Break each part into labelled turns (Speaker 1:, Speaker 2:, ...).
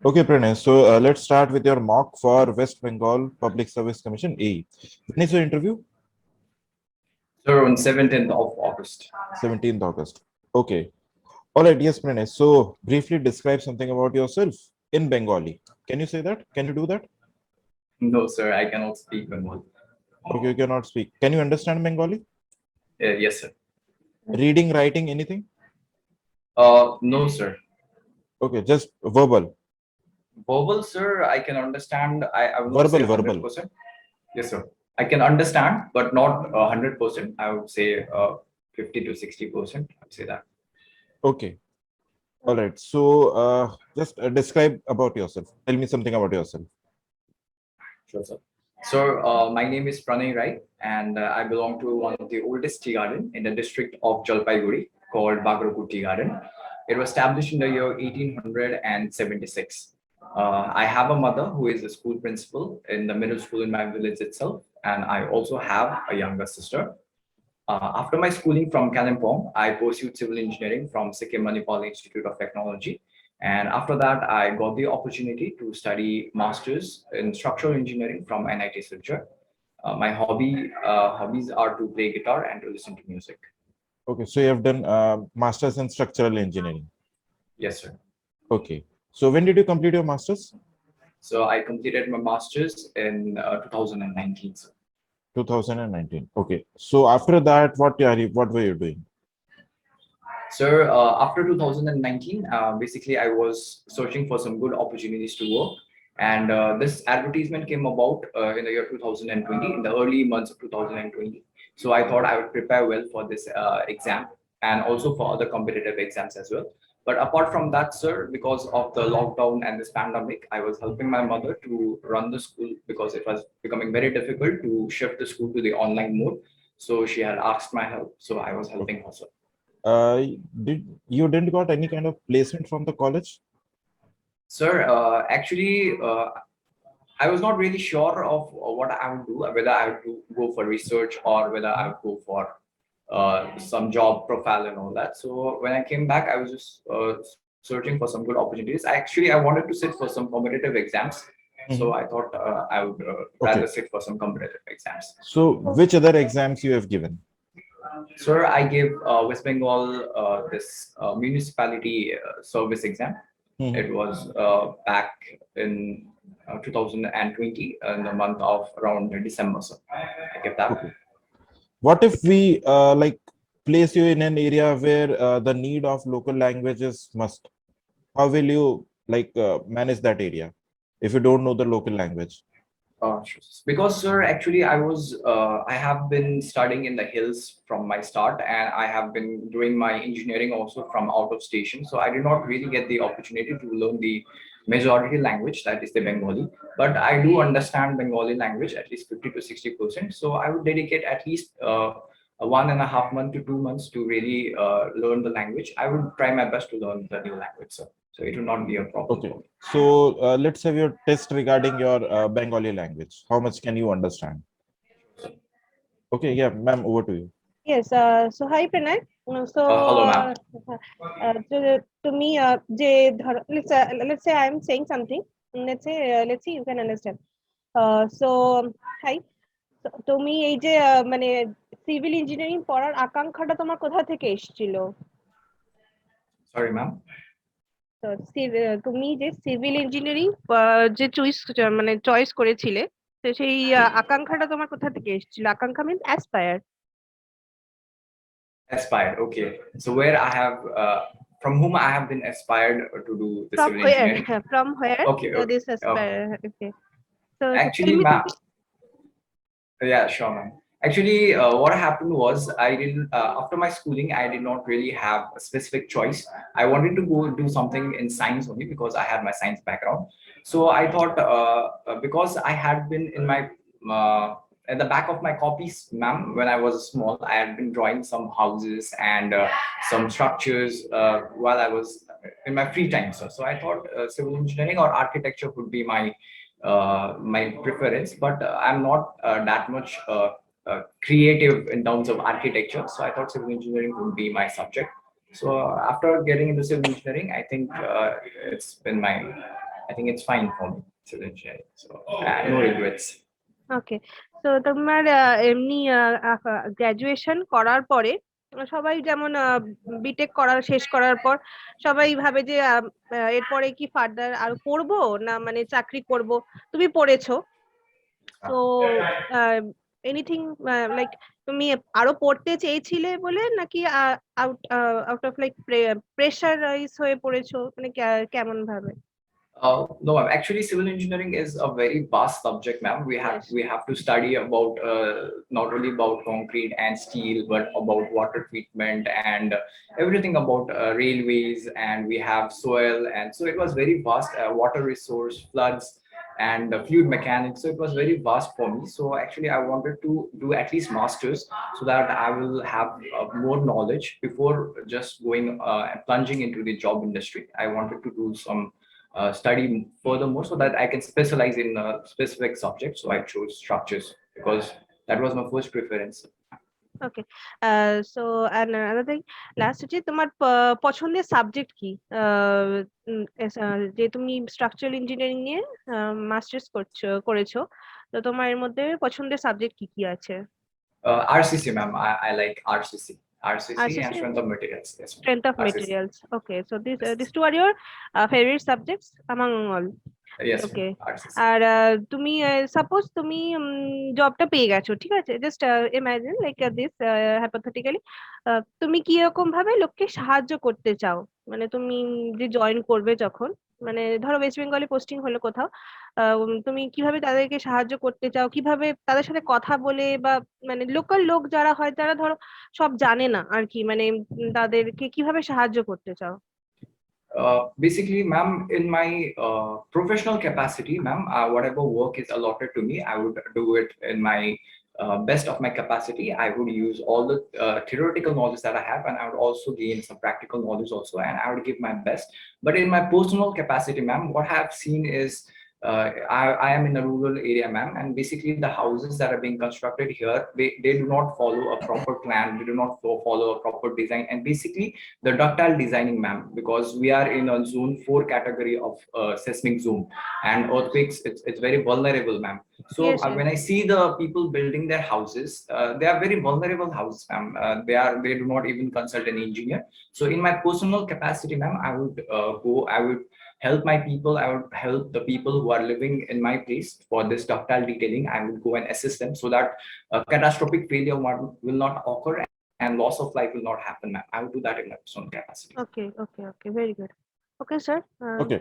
Speaker 1: Okay, Pranay. So let's start with your mock for West Bengal Public Service Commission A. When is your interview?
Speaker 2: Sir, on 17th of August.
Speaker 1: 17th August. Okay. All right. Yes, Pranay. So briefly describe something about yourself in Bengali. Can you say that? Can you do that?
Speaker 2: No, sir, I cannot speak Bengali.
Speaker 1: Okay, you cannot speak. Can you understand Bengali?
Speaker 2: Yes, sir.
Speaker 1: Reading, writing, anything?
Speaker 2: No, sir.
Speaker 1: Okay, just verbal.
Speaker 2: Verbal, sir, I can understand. I will not say
Speaker 1: Verbal.
Speaker 2: 100%. Yes, sir. I can understand, but not 100%. I would say 50 to 60%. I would say that.
Speaker 1: Okay. All right. So just describe about yourself. Tell me something about yourself.
Speaker 2: Sure, sir. So, my name is Pranay Rai, and I belong to one of the oldest tea garden in the district of Jalpaiguri called Bagrapur Tea Garden. It was established in the year 1876. I have a mother who is a school principal in the middle school in my village itself, and I also have a younger sister. After my schooling from Kalimpong, I pursued civil engineering from Sikkim Manipal Institute of Technology. And after that, I got the opportunity to study masters in structural engineering from NITIE Silchar. My hobbies are to play guitar and to listen to music.
Speaker 1: Okay. So you have done masters in structural engineering.
Speaker 2: Yes, sir.
Speaker 1: Okay. So when did you complete your masters?
Speaker 2: So I completed my masters in 2019, sir.
Speaker 1: 2019. Okay. So after that, what were you doing?
Speaker 2: So after 2019, basically I was searching for some good opportunities to work, and this advertisement came about in the year 2020, in the early months of 2020. So I thought I would prepare well for this exam and also for other competitive exams as well. But apart from that, sir, because of the lockdown and this pandemic, I was helping my mother to run the school because it was becoming very difficult to shift the school to the online mode. So she had asked my help, so I was helping her, sir.
Speaker 1: Uh, did you didn't got any kind of placement from the college?
Speaker 2: Sir, actually, I was not really sure of what I would do, whether I would go for research or whether I would go for some job profile and all that. So when I came back, I was just searching for some good opportunities. I wanted to sit for some competitive exams. So I
Speaker 1: Mhm.
Speaker 2: thought I would rather
Speaker 1: Okay.
Speaker 2: sit for some competitive exams.
Speaker 1: So which other exams you have given?
Speaker 2: Sir, I gave West Bengal this municipality service exam.
Speaker 1: Mhm.
Speaker 2: It was back in 2020 in the month of around December. So I get that.
Speaker 1: Okay. What if we like place you in an area where the need of local languages must? How will you like manage that area if you don't know the local language?
Speaker 2: Sure. Because, sir, actually, I have been studying in the hills from my start, and I have been doing my engineering also from out of station. So I did not really get the opportunity to learn the majority language, that is the Bengali. But I do understand Bengali language at least 50 to 60%. So I would dedicate at least a 1.5 month to 2 months to really learn the language. I would try my best to learn the new language, sir. So it will not be a problem
Speaker 1: Okay.
Speaker 2: for me.
Speaker 1: So let's have your test regarding your Bengali language. How much can you understand? Okay. Yeah, ma'am, over to you.
Speaker 3: Yes, so hi Pranay. So
Speaker 2: Hello, ma'am.
Speaker 3: to me, let's say I'm saying something. Let's see you can understand. So hi. তুমি এই যে মানে civil engineering পড়ার আকাঙ্ক্ষাটা তোমার কোথা থেকে এসেছিল?
Speaker 2: Sorry, ma'am.
Speaker 3: তো তুমি যে সিভিল ইঞ্জিনিয়ারিং যে চয়েস করেছিলে, তো সেই আকাঙ্ক্ষাটা তোমার কোথা থেকে এসেছিল? আকাঙ্ক্ষা means aspire.
Speaker 2: Aspired. Okay. So where I have from whom I have been aspired to do the
Speaker 3: From
Speaker 2: civil
Speaker 3: where?
Speaker 2: engineering.
Speaker 3: From where?
Speaker 2: Okay. Okay.
Speaker 3: This
Speaker 2: Okay.
Speaker 3: aspire. Okay. So tell
Speaker 2: Actually,
Speaker 3: me,
Speaker 2: ma'am. Yeah, sure, ma'am. Actually, what happened was I didn't after my schooling I did not really have a specific choice. I wanted to go do something in science only because I had my science background. So I thought because I had been in my at the back of my copies, ma'am, when I was small, I had been drawing some houses and some structures while I was in my free time. So I thought civil engineering or architecture would be my preference, but I'm not that much creative in terms of architecture. So I thought civil engineering would be my subject. So after getting into civil engineering, I think it's been my I think it's fine for me, civil engineering. So no regrets.
Speaker 3: ওকে, তো তোমার এমনি graduation করার পরে সবাই যেমন B Tech শেষ করার পর সবাই ভাবে যে এরপরে কি ফার্দার আর পড়বো না মানে চাকরি করব। তুমি পড়েছো, তো এনিথিং লাইক তুমি আরো পড়তে চেয়েছিলে বলে নাকি আউট অফ লাইক প্রেশারাইজ হয়ে পড়েছো, মানে কেমন ভাবে?
Speaker 2: No, ma'am. Actually, civil engineering is a very vast subject, ma'am.
Speaker 3: Yes.
Speaker 2: We have to study about not only about concrete and steel, but about water treatment and everything about railways, and we have soil, and so it was very vast. Water resource, floods, and fluid mechanics. So it was very vast for me. So actually, I wanted to do at least masters so that I will have more knowledge before just going plunging into the job industry. I wanted to do some study furthermore so that I can specialize in a specific subject. So I chose structures because that was my first preference.
Speaker 3: Okay, so another thing, last হচ্ছে তোমার পছন্দের subject কি? যে তুমি structural engineering নিয়ে masters করেছো, তো তোমার এর মধ্যে পছন্দের সাবজেক্ট কি কি আছে?
Speaker 2: RCC, ma'am. I like RCC and strength of materials. Yes,
Speaker 3: Strength of
Speaker 2: RCC.
Speaker 3: materials. Okay, so these two are your favorite subjects among all.
Speaker 2: Yes,
Speaker 3: okay,
Speaker 2: RCC.
Speaker 3: আর তুমি সাপোজ তুমি জবটা পেয়ে গেছো, ঠিক আছে, just imagine like this hypothetically, তুমি কি রকম ভাবে লোককে সাহায্য করতে চাও? মানে তুমি যে জয়েন করবে যখন, মানে ধরো ওয়েস্ট বেঙ্গলে পোস্টিং হলো কোথাও, তুমি কিভাবে তাদেরকে সাহায্য করতে চাও, কিভাবে তাদের সাথে কথা বলে, বা মানে লোকাল লোক যারা হয় যারা ধরো সব জানে না আর কি, মানে তাদেরকে কিভাবে সাহায্য করতে চাও?
Speaker 2: Basically, ma'am, in my professional capacity, ma'am, whatever work is allotted to me, I would do it in my best of my capacity. I would use all the theoretical knowledge that I have, and I would also gain some practical knowledge also, and I would give my best. But in my personal capacity, ma'am, what I have seen is I am in a rural area, ma'am, and basically the houses that are being constructed here, they do not follow a proper plan, they do not follow a proper design, and basically the ductile designing, ma'am, because we are in a zone 4 category of seismic zone, and earthquakes, it's very vulnerable, ma'am. So
Speaker 3: Yes, yes.
Speaker 2: when I see the people building their houses, they are very vulnerable houses, ma'am. They do not even consult an engineer. So in my personal capacity, ma'am, I would help my people. I would help the people who are living in my place for this ductile detailing. I would go and assist them so that catastrophic failure will not occur and loss of life will not happen, ma'am. I would do that in my personal capacity.
Speaker 3: Okay, very good. Okay, sir.
Speaker 1: Okay.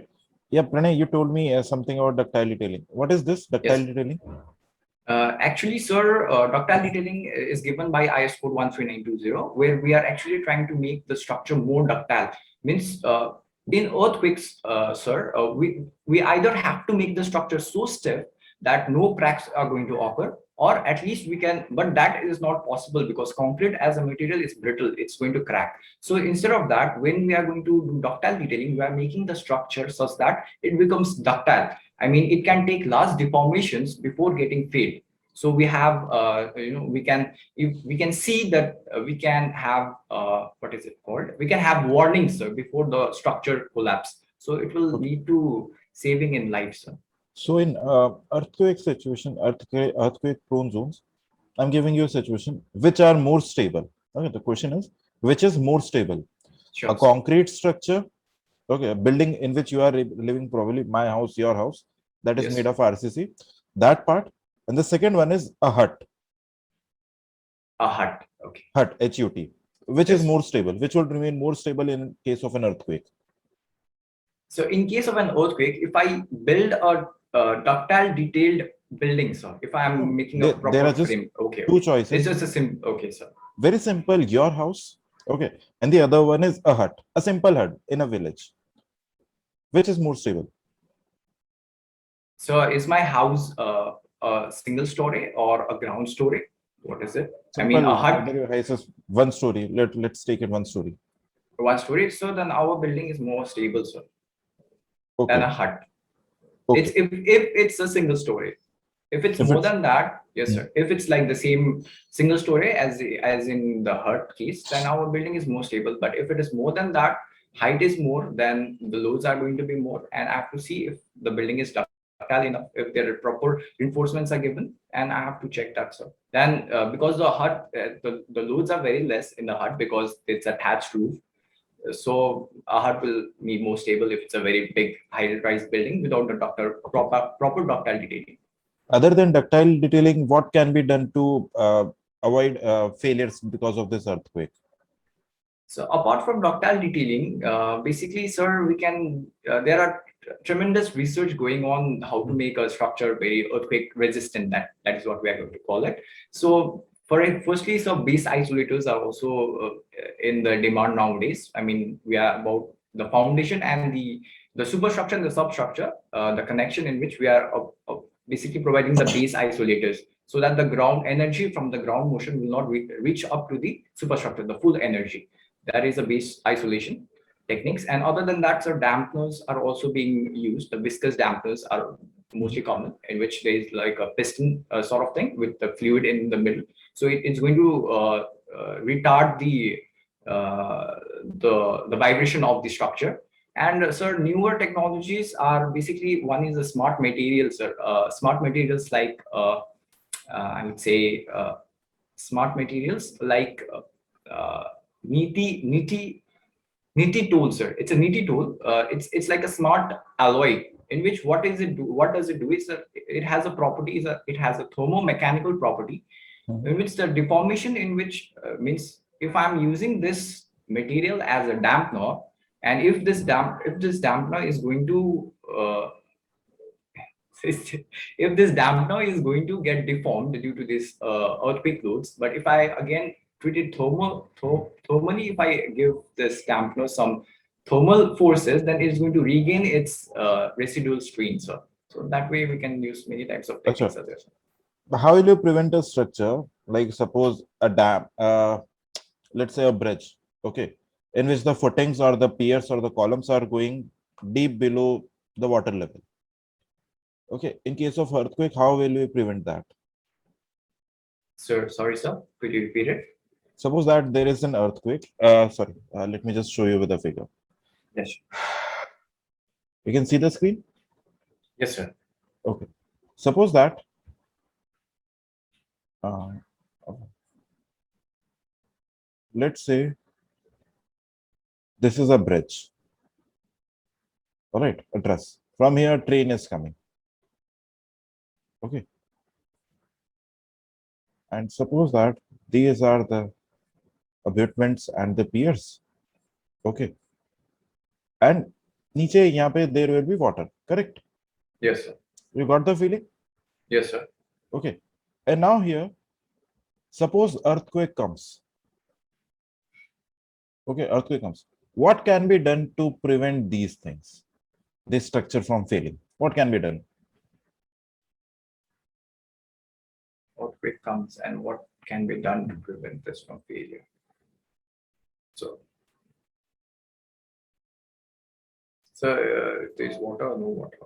Speaker 1: Yeah, Pranay, you told me something about ductile detailing. What is this ductile detailing?
Speaker 2: Actually, sir, ductile detailing is given by IS code 13920, where we are actually trying to make the structure more ductile. Means in earthquakes, sir, we either have to make the structure so stiff that no cracks are going to occur, or at least we can, but that is not possible because concrete as a material is brittle, it's going to crack. So instead of that, when we are going to do ductile detailing, we are making the structure such that it becomes ductile. I mean, it can take large deformations before getting failed. So we have, we can see that we can have, what is it called? We can have warnings, sir, before the structure collapse. So it will lead to saving in life, sir.
Speaker 1: So in earthquake situation, earthquake prone zones, I'm giving you a situation which are more stable. Okay, the question is, which is more stable?
Speaker 2: Sure,
Speaker 1: A concrete structure, okay, a building in which you are living, probably my house, your house, that is
Speaker 2: Yes.
Speaker 1: made of RCC, that part. And the second one is a hut.
Speaker 2: A hut, okay.
Speaker 1: Hut, HUT, which is
Speaker 2: Yes.
Speaker 1: more stable, which will remain more stable in case of an earthquake.
Speaker 2: So in case of an earthquake, if I build a ductile detailed building, sir, if I am making a
Speaker 1: There
Speaker 2: proper
Speaker 1: are just
Speaker 2: frame, okay,
Speaker 1: two choices.
Speaker 2: it's just a okay, sir.
Speaker 1: Very simple, your house, okay, and the other one is a hut, a simple hut in a village. Which is more stable?
Speaker 2: So is my house a single story or a ground story? What is it?
Speaker 1: Simple,
Speaker 2: I mean, a hut,
Speaker 1: whether your house is one story. Let's take it one story.
Speaker 2: one story. So then our building is more stable, sir,
Speaker 1: Okay.
Speaker 2: than a hut.
Speaker 1: Okay.
Speaker 2: It's if it's a single story. If it's
Speaker 1: If
Speaker 2: more
Speaker 1: it's-
Speaker 2: than that, yes, sir. If it's like the same single story as in the hut case, then our building is more stable. But if it is more than that, height is more, then the loads are going to be more, and I have to see if the building is ductile enough, if there are proper reinforcements are given, and I have to check that. So then because the hut, the loads are very less in the hut because it's attached roof. So a hut will be more stable if it's a very big high-rise building without the proper ductile detailing.
Speaker 1: Other than ductile detailing, what can be done to avoid failures because of this earthquake?
Speaker 2: So apart from ductile detailing, basically, sir, we can, there are tremendous research going on how to make a structure very earthquake resistant. That is what we are going to call it. So firstly, so base isolators are also in the demand nowadays. I mean, we are about the foundation and the superstructure and the substructure, the connection in which we are basically providing the base isolators, so that the ground energy from the ground motion will not reach up to the superstructure, the full energy. That is a base isolation techniques. And other than that, so dampeners are also being used. The viscous dampeners are mostly common, in which there is like a piston sort of thing with the fluid in the middle. So it's going to retard the vibration of the structure. And sir, newer technologies are basically, one is the smart materials. Smart materials like I would say smart materials like NITIE tool, sir. It's a NITIE tool. It's like a smart alloy, in which what does it do is that it has a property, it has a thermomechanical property, in which the deformation in which means if I'm using this material as a dampener, and if this dampener is going to if this dampener is going to get deformed due to this earthquake loads, but if I again treat it thermally, if I give this dampener some thermal forces, then it's going to regain its residual strain. So that way we can use many types of techniques.
Speaker 1: How will you prevent a structure, like suppose a dam, let's say a bridge, okay, in which the footings or the piers or the columns are going deep below the water level? Okay, in case of earthquake, how will we prevent that?
Speaker 2: Sir, sorry, sir, could you repeat it?
Speaker 1: Suppose that there is an earthquake. Let me just show you with a figure.
Speaker 2: Yes.
Speaker 1: You can see the screen?
Speaker 2: Yes, sir.
Speaker 1: Okay. Suppose that let's say this is a bridge. All right, a truss. From here, train is coming. Okay. And suppose that these are the abutments and the piers. Okay. And niche yahan pe there will be water, correct?
Speaker 2: Yes, sir.
Speaker 1: You got the feeling?
Speaker 2: Yes, sir.
Speaker 1: Okay. And now here, suppose earthquake comes. Okay, earthquake comes. What can be done to prevent these things, this structure from failing? What can be done?
Speaker 2: Earthquake comes and what can be done to prevent this from failure? So if there's water or no water.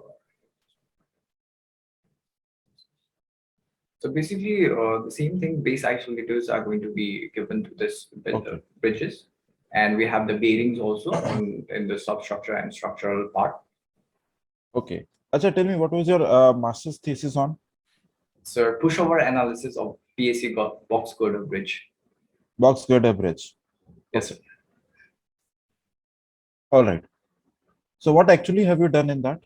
Speaker 2: So basically, the same thing, base isolators are going to be given to this bridges. And we have the bearings also in the substructure and structural part.
Speaker 1: Okay. Acha, tell me, what was your master's thesis on?
Speaker 2: Sir, pushover analysis of PSC box girder bridge.
Speaker 1: Box girder bridge.
Speaker 2: Yes, sir.
Speaker 1: All right. So what actually have you done in that?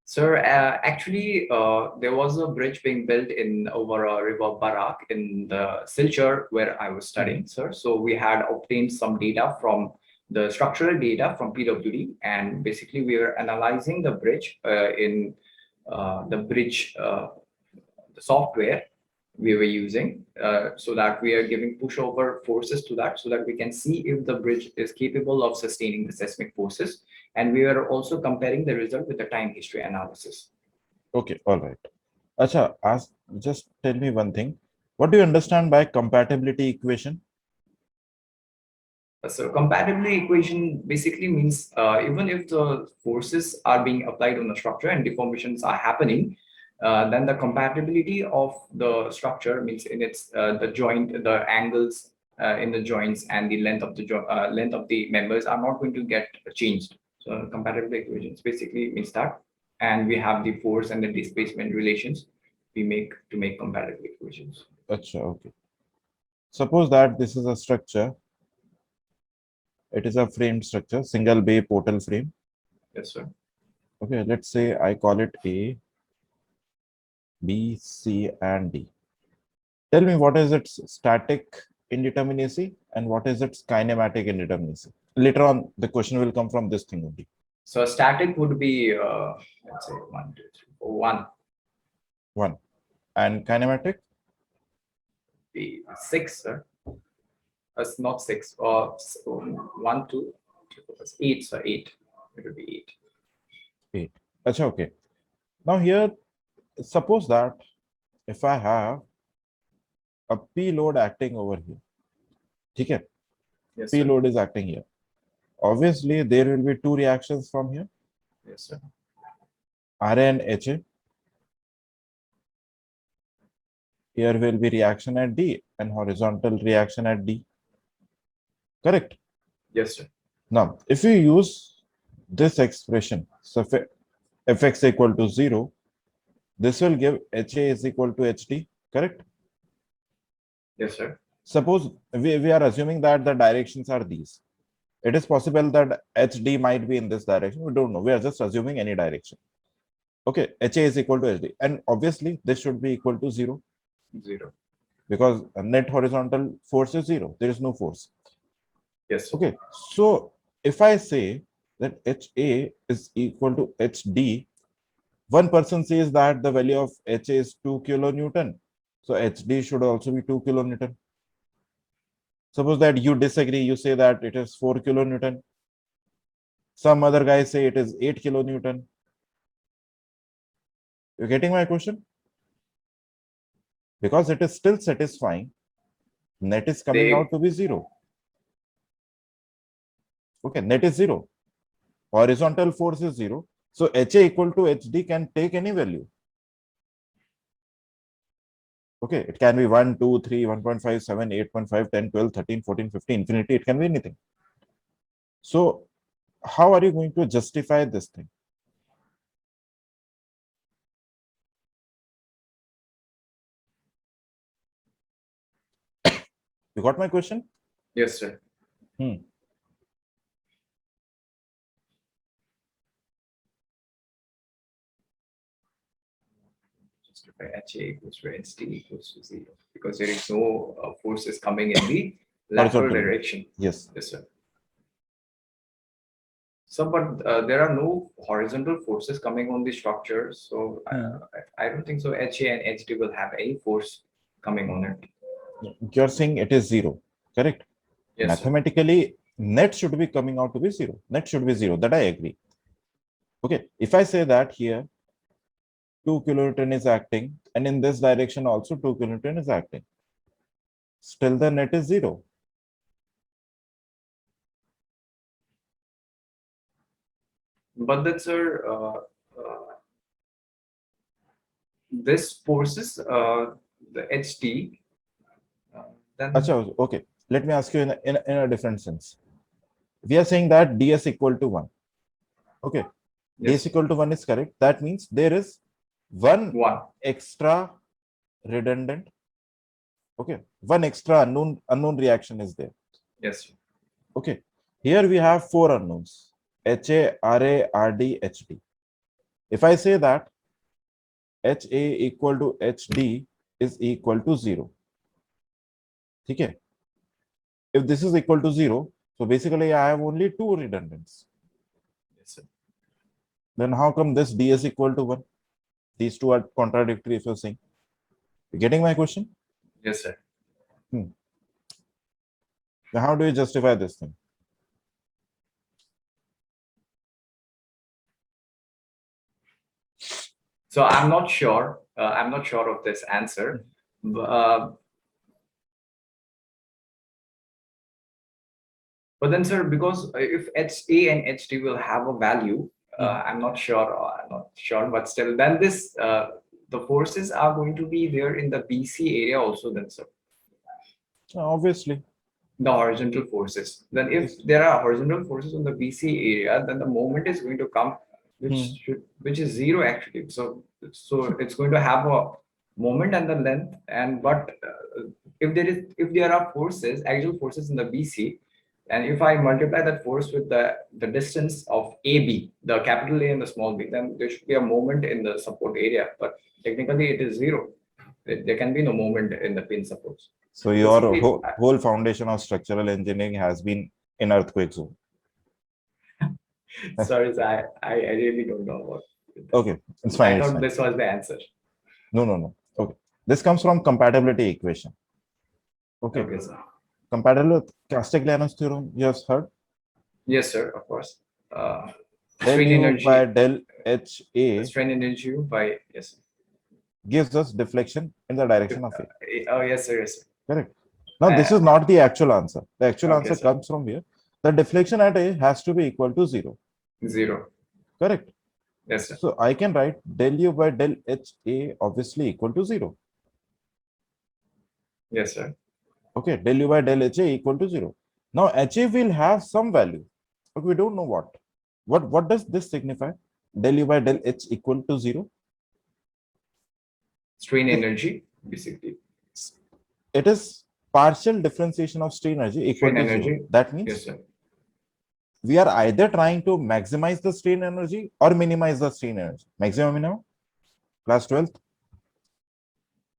Speaker 2: Sir, actually, there was a bridge being built over a river BARC in the Silchar where I was studying, sir. So we had obtained some data from the structural data from PWD, and basically we were analyzing the bridge in the bridge the software we were using, so that we are giving pushover forces to that, so that we can see if the bridge is capable of sustaining the seismic forces. And we are also comparing the result with the time history analysis.
Speaker 1: Okay, all right. Acha, just tell me one thing. What do you understand by compatibility equation?
Speaker 2: So compatibility equation basically means even if the forces are being applied on the structure and deformations are happening, then the compatibility of the structure means in its the joint, the angles in the joints and the length of the length of the members are not going to get changed. So compatibility equations basically means that, and we have the force and the displacement relations we make to make compatible equations.
Speaker 1: Acha, okay. Suppose that this is a structure. It is a frame structure, single bay portal frame.
Speaker 2: Yes, sir.
Speaker 1: Okay, let's say I call it A, B, C, and D. Tell me what is its static indeterminacy and what is its kinematic indeterminacy. Later on, the question will come from this thing only.
Speaker 2: So static would be, let's say 1, 2, 3, 4, 1.
Speaker 1: 1. And kinematic?
Speaker 2: Be 6, sir. It's not 6, or 1, 2, 3, 4, 5, 8, so 8. It would be 8.
Speaker 1: 8. Acha, okay. Now here, suppose that if I have a P load acting over here. Okay?
Speaker 2: Yes,
Speaker 1: P
Speaker 2: sir.
Speaker 1: load is acting here. Obviously, there will be two reactions from here.
Speaker 2: Yes, sir.
Speaker 1: RA and HA. Here will be reaction at D and horizontal reaction at D. Correct?
Speaker 2: Yes, sir.
Speaker 1: Now, if you use this expression, so Fx equal to 0, this will give HA is equal to HD. Correct?
Speaker 2: Yes, sir.
Speaker 1: Suppose we are assuming that the directions are these. It is possible that HD might be in this direction. We don't know. We are just assuming any direction. Okay, HA is equal to HD. And obviously, this should be equal to 0.
Speaker 2: 0.
Speaker 1: Because net horizontal force is 0. There is no force.
Speaker 2: Yes, sir.
Speaker 1: Okay, so if I say that HA is equal to HD, one person says that the value of HA is 2 kilonewton. So HD should also be 2 kilonewton. Suppose that you disagree, you say that it is 4 kilonewton. Some other guys say it is 8 kilonewton. You're getting my question? Because it is still satisfying. Net is coming out to be 0. Okay, net is 0. Horizontal force is 0. So HA equal to HD can take any value. Okay, it can be 1, 2, 3, 1.5, 7, 8.5, 10, 12, 13, 14, 15, infinity. It can be anything. So how are you going to justify this thing? You got my question?
Speaker 2: Yes, sir. Justify HA equals to HD equals to 0 because there is no forces coming in the lateral
Speaker 1: Horizontal.
Speaker 2: direction.
Speaker 1: Yes.
Speaker 2: Yes, sir. So, but there are no horizontal forces coming on the structure. So I don't think so. HA and HD will have any force coming on it.
Speaker 1: You're saying it is 0, correct?
Speaker 2: Yes,
Speaker 1: Mathematically, net should be coming out to be 0. Net should be 0. That I agree. Okay, if I say that here 2 kilonewton is acting, and in this direction also 2 kilonewton is acting, still the net is 0.
Speaker 2: But then, sir, this forces the HD. Then
Speaker 1: Achha, okay, let me ask you in a different sense. We are saying that ds equal to 1. Okay, ds
Speaker 2: yes,
Speaker 1: equal to 1 is correct. That means there is one
Speaker 2: 1.
Speaker 1: extra redundant. Okay, one extra unknown reaction is there.
Speaker 2: Yes, sir.
Speaker 1: Okay, here we have 4 unknowns: HA, RA, RD, HD. If I say that HA equal to HD is equal to 0. Okay. If this is equal to 0, so basically I have only 2 redundants.
Speaker 2: Yes, sir.
Speaker 1: Then how come this ds equal to 1? These two are contradictory if you're saying. You getting my question?
Speaker 2: Yes, sir.
Speaker 1: Now how do you justify this thing?
Speaker 2: So I'm not sure. I'm not sure of this answer. But then, sir, because if HA and HD will have a value, I'm not sure. But still, then this the forces are going to be there in the BC area also. Then, sir.
Speaker 1: Obviously.
Speaker 2: The horizontal forces. Then if there are horizontal forces on the BC area, then the moment is going to come, which is zero actually. So it's going to have a moment and the length. And but if there are forces, actual forces in the BC, and if I multiply that force with the distance of AB, the capital A and the small b, then there should be a moment in the support area. But technically it is zero. There can be no moment in the pin supports.
Speaker 1: So your whole foundation of structural engineering has been in earthquake zone.
Speaker 2: Sorry, sir, I really don't know about it.
Speaker 1: Okay, it's fine.
Speaker 2: I thought this was the answer.
Speaker 1: No. Okay, this comes from compatibility equation. Okay,
Speaker 2: Sir.
Speaker 1: Compatible Castigliano's theorem, you have heard?
Speaker 2: Yes, sir, of course.
Speaker 1: Del U by del HA.
Speaker 2: Strain energy by, yes,
Speaker 1: gives us deflection in the direction of A.
Speaker 2: Oh, yes, sir, yes, sir.
Speaker 1: Correct. Now, this is not the actual answer. The actual answer
Speaker 2: sir.
Speaker 1: comes from here. The deflection at A has to be equal to 0.
Speaker 2: 0.
Speaker 1: Correct.
Speaker 2: Yes, sir.
Speaker 1: So I can write del U by del HA obviously equal to 0.
Speaker 2: Yes, sir.
Speaker 1: Okay, del U by del HA equal to 0. Now HA will have some value, but we don't know what. What does this signify? Del U by del H equal to 0.
Speaker 2: Strain energy, basically.
Speaker 1: It is partial differentiation of strain energy equal to 0. That means,
Speaker 2: yes, sir,
Speaker 1: we are either trying to maximize the strain energy or minimize the strain energy. Maximum, minimum. Class 12th.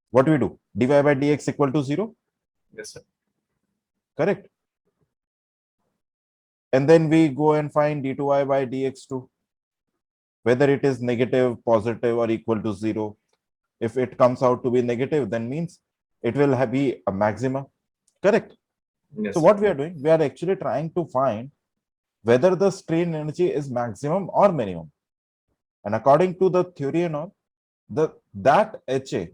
Speaker 1: What do we do? dy by dx equal to 0.
Speaker 2: Yes, sir.
Speaker 1: Correct. And then we go and find d2y by dx2, whether it is negative, positive, or equal to 0. If it comes out to be negative, then means it will be a maxima. Correct.
Speaker 2: Yes,
Speaker 1: so
Speaker 2: sir.
Speaker 1: what we are doing, we are actually trying to find whether the strain energy is maximum or minimum. And according to the theory and all, that HA,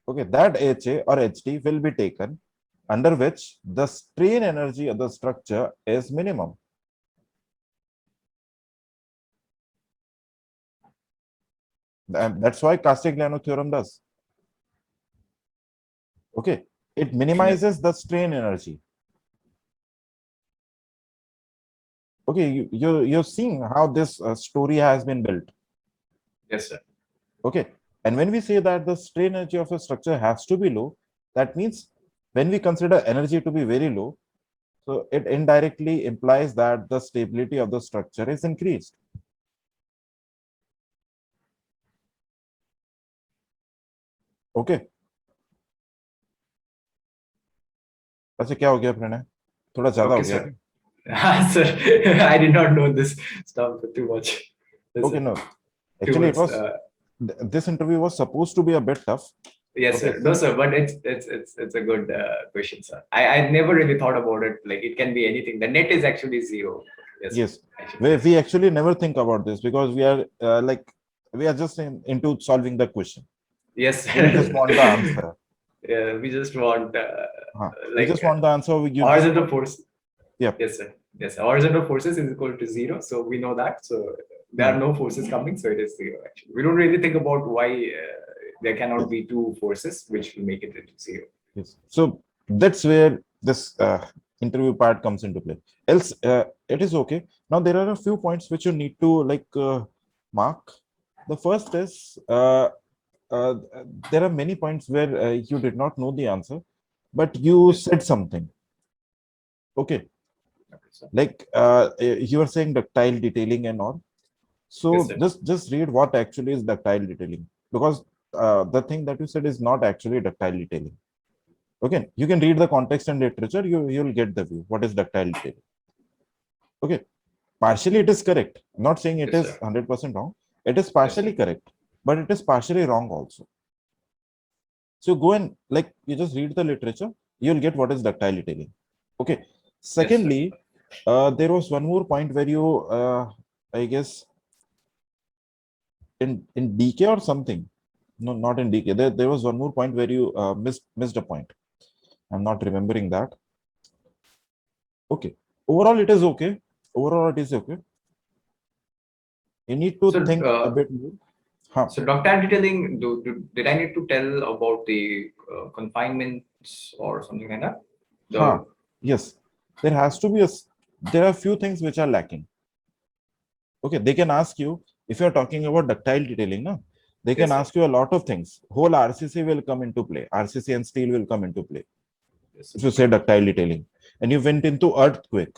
Speaker 1: okay, that HA or HD will be taken under which the strain energy of the structure is minimum. And that's why Castigliano theorem does. Okay, it minimizes the strain energy. Okay, you're seeing how this story has been built.
Speaker 2: Yes, sir.
Speaker 1: Okay, and when we say that the strain energy of a structure has to be low, that means when we consider energy to be very low, so it indirectly implies that the stability of the structure is increased. Okay. अच्छा क्या हो गया प्रणय? थोड़ा ज्यादा हो गया.
Speaker 2: Sir, I did not know this stuff too much.
Speaker 1: Okay, no. Actually, it was this interview was supposed to be a bit tough.
Speaker 2: Yes, okay, sir. No, sir, but it's a good question, sir. I never really thought about it. Like it can be anything. The net is actually 0.
Speaker 1: Yes. We actually never think about this because we are we are just into solving the question.
Speaker 2: Yes, sir.
Speaker 1: We just want the answer.
Speaker 2: Yeah, we just want
Speaker 1: we just want the answer.
Speaker 2: Horizontal force.
Speaker 1: Yeah.
Speaker 2: Yes, sir. Yes, sir. Horizontal forces is equal to 0. So we know that. So there are no forces coming. So it is 0 actually. We don't really think about why there cannot be two forces which will make it into 0.
Speaker 1: Yes. So that's where this interview part comes into play. Else, it is okay. Now there are a few points which you need to mark. The first is there are many points where you did not know the answer, but you said something. Okay. Like you were saying ductile detailing and all. So just read what actually is ductile detailing, because the thing that you said is not actually ductile detailing. Okay, you can read the context and literature, you'll get the view. What is ductile detailing? Okay, partially it is correct. I'm not saying it is 100% wrong. It is partially correct, but it is partially wrong also. So go and you just read the literature, you'll get what is ductile detailing. Okay. Secondly, there was one more point where you, I guess, in DK or something. No, not in DK. There was one more point where you missed a point. I'm not remembering that. Okay. Overall, it is okay. Overall, it is okay. You need to think a bit more.
Speaker 2: So ductile detailing, did I need to tell about the confinements or something like that?
Speaker 1: Yes. there has to be there are few things which are lacking. Okay, they can ask you, if you're talking about ductile detailing, no, they can
Speaker 2: Yes, sir.
Speaker 1: ask you a lot of things. Whole RCC will come into play. RCC and steel will come into play.
Speaker 2: Yes,
Speaker 1: If
Speaker 2: sir.
Speaker 1: you say ductile detailing, and you went into earthquake,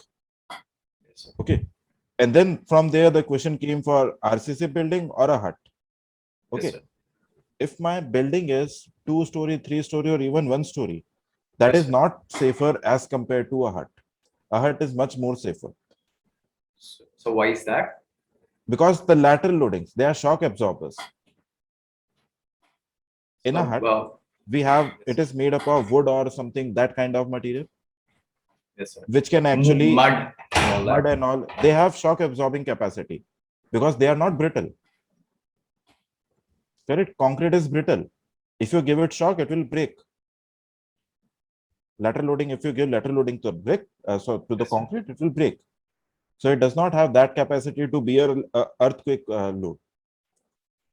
Speaker 2: Yes, sir.
Speaker 1: okay, and then from there the question came for RCC building or a hut. Okay,
Speaker 2: Yes, sir.
Speaker 1: if my building is 2-story, 3-story, or even 1-story, that
Speaker 2: Yes,
Speaker 1: is
Speaker 2: sir.
Speaker 1: not safer as compared to a hut. A hut is much more safer
Speaker 2: So why is that?
Speaker 1: because the lateral loadings, they are shock absorbers. In a
Speaker 2: So,
Speaker 1: hut, we have, it is made up of wood or something, that kind of material,
Speaker 2: yes, sir.
Speaker 1: which can actually,
Speaker 2: Mud and all
Speaker 1: mud
Speaker 2: that.
Speaker 1: and all, they have shock absorbing capacity because they are not brittle. Correct? Concrete is brittle. If you give it shock, it will break. Lateral loading, if you give lateral loading to the brick, so to the
Speaker 2: Yes, sir.
Speaker 1: concrete, it will break. So it does not have that capacity to bear earthquake load.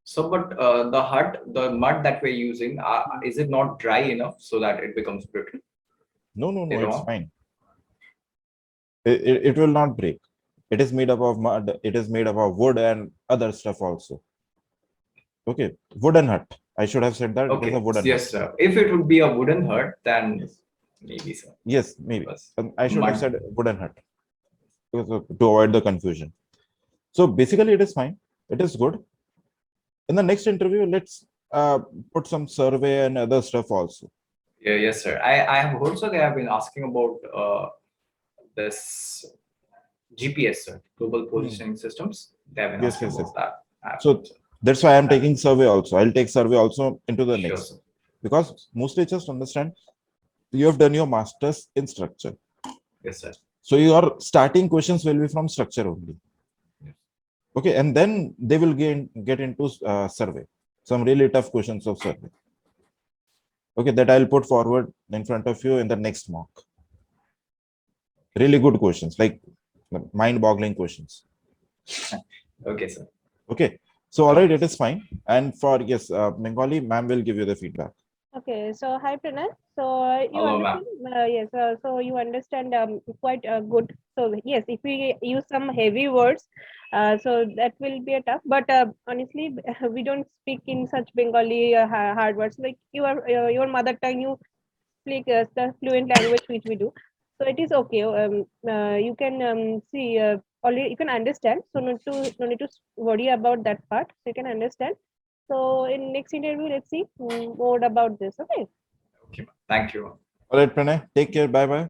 Speaker 2: So, but the hut, the mud that we're using, is it not dry enough so that it becomes brittle?
Speaker 1: No, no, no,
Speaker 2: Later
Speaker 1: it's
Speaker 2: on?
Speaker 1: fine. It will not break. It is made up of mud, it is made up of wood and other stuff also. Okay, wooden hut. I should have said that it is a
Speaker 2: Okay.
Speaker 1: wooden
Speaker 2: Yes,
Speaker 1: hut.
Speaker 2: sir. If it would be a wooden hut, then
Speaker 1: Yes,
Speaker 2: maybe, sir.
Speaker 1: yes, maybe.
Speaker 2: Because
Speaker 1: I should have
Speaker 2: mud.
Speaker 1: said wooden hut to avoid the confusion. So basically, it is fine. It is good. In the next interview, let's put some survey and other stuff also.
Speaker 2: Yeah, yes, sir. I have also they have been asking about this GPS, sir, Global Positioning Systems. They have been
Speaker 1: Yes,
Speaker 2: asking
Speaker 1: yes, yes.
Speaker 2: about that.
Speaker 1: So that's why I'm taking survey also. I'll take survey also into the
Speaker 2: Sure,
Speaker 1: next
Speaker 2: sir.
Speaker 1: because mostly just understand you have done your masters in structure.
Speaker 2: Yes, sir.
Speaker 1: So your starting questions will be from structure only.
Speaker 2: Yes.
Speaker 1: Okay, and then they will get into survey, some really tough questions of survey. Okay, that I'll put forward in front of you in the next mock. Really good questions, like mind-boggling questions.
Speaker 2: Okay, sir.
Speaker 1: Okay, so all right, it is fine. And for yes, Bengali, ma'am will give you the feedback.
Speaker 3: Okay, so hi Pranay. So you
Speaker 2: Hello, ma'am.
Speaker 3: understand, yes. So you understand quite good. So yes, if we use some heavy words, so that will be a tough. But honestly, we don't speak in such Bengali hard words. Like your mother tongue, you speak the fluent language which we do. So it is okay. You can see already you can understand. So no need to worry about that part. So you can understand. So in next interview, let's see more about this. Okay.
Speaker 2: Okay, ma'am. Thank you, ma'am.
Speaker 1: All right, Pranay, take care. Bye bye.